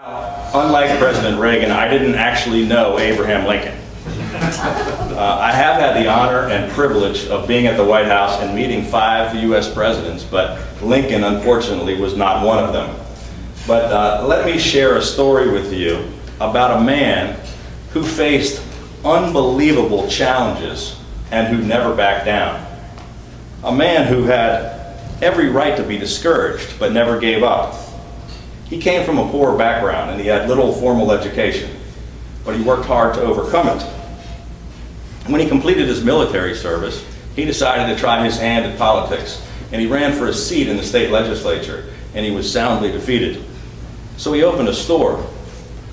Unlike President Reagan, I didn't actually know Abraham Lincoln. I have had the honor and privilege of being at the White House and meeting 5 U.S. presidents, but Lincoln, unfortunately, was not one of them. But let me share a story with you about a man who faced unbelievable challenges and who never backed down. A man who had every right to be discouraged, but never gave up. He came from a poor background and he had little formal education, but he worked hard to overcome it. When he completed his military service, he decided to try his hand at politics, and he ran for a seat in the state legislature, and he was soundly defeated. So he opened a store,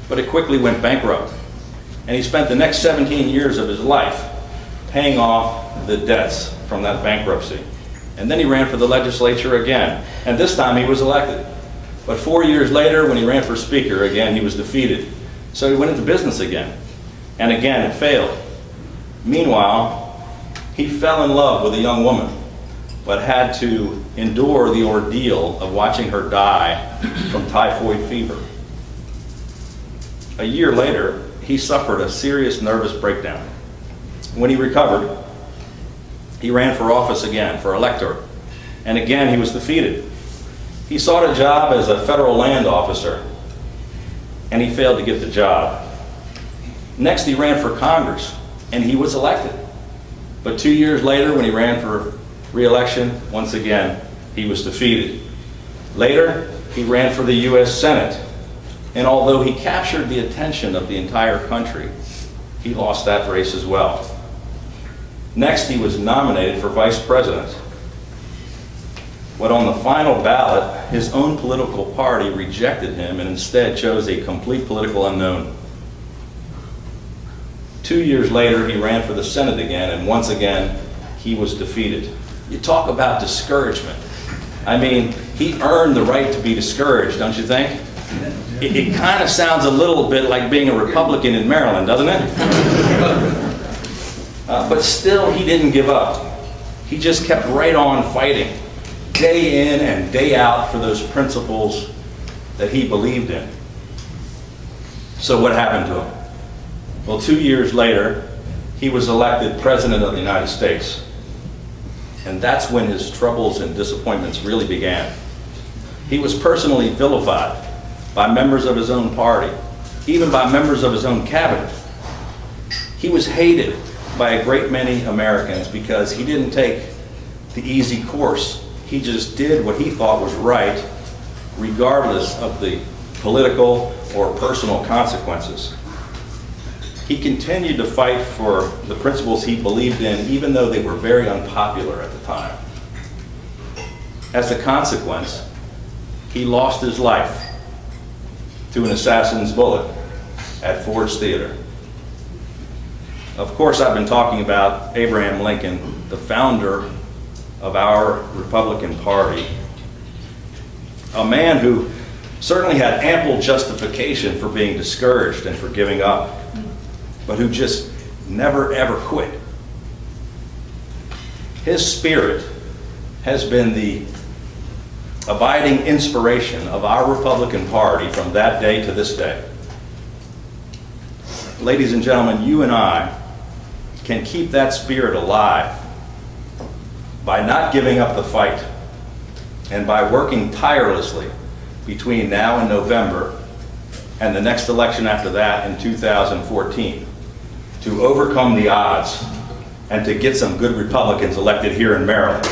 but it quickly went bankrupt, and he spent the next 17 years of his life paying off the debts from that bankruptcy. And then he ran for the legislature again, and this time he was elected. But 4 years later, when he ran for speaker again, he was defeated. So he went into business again, and again it failed. Meanwhile, he fell in love with a young woman, but had to endure the ordeal of watching her die from typhoid fever. A year later, he suffered a serious nervous breakdown. When he recovered, he ran for office again, for elector, and again he was defeated. He sought a job as a federal land officer, and he failed to get the job. Next, he ran for Congress, and he was elected. But 2 years later, when he ran for re-election, once again, he was defeated. Later, he ran for the U.S. Senate, and although he captured the attention of the entire country, he lost that race as well. Next, he was nominated for vice president. But on the final ballot, his own political party rejected him and instead chose a complete political unknown. 2 years later, he ran for the Senate again, and once again, he was defeated. You talk about discouragement. I mean, he earned the right to be discouraged, don't you think? It kind of sounds a little bit like being a Republican in Maryland, doesn't it? But still, he didn't give up. He just kept right on fighting, day in and day out, for those principles that he believed in. So what happened to him? Well, 2 years later, he was elected President of the United States. And that's when his troubles and disappointments really began. He was personally vilified by members of his own party, even by members of his own cabinet. He was hated by a great many Americans because he didn't take the easy course. He just did what he thought was right, regardless of the political or personal consequences. He continued to fight for the principles he believed in, even though they were very unpopular at the time. As a consequence, he lost his life to an assassin's bullet at Ford's Theater. Of course, I've been talking about Abraham Lincoln, the founder of our Republican Party. A man who certainly had ample justification for being discouraged and for giving up, but who just never ever quit. His spirit has been the abiding inspiration of our Republican Party from that day to this day. Ladies and gentlemen, you and I can keep that spirit alive by not giving up the fight and by working tirelessly between now and November and the next election after that in 2014 to overcome the odds and to get some good Republicans elected here in Maryland.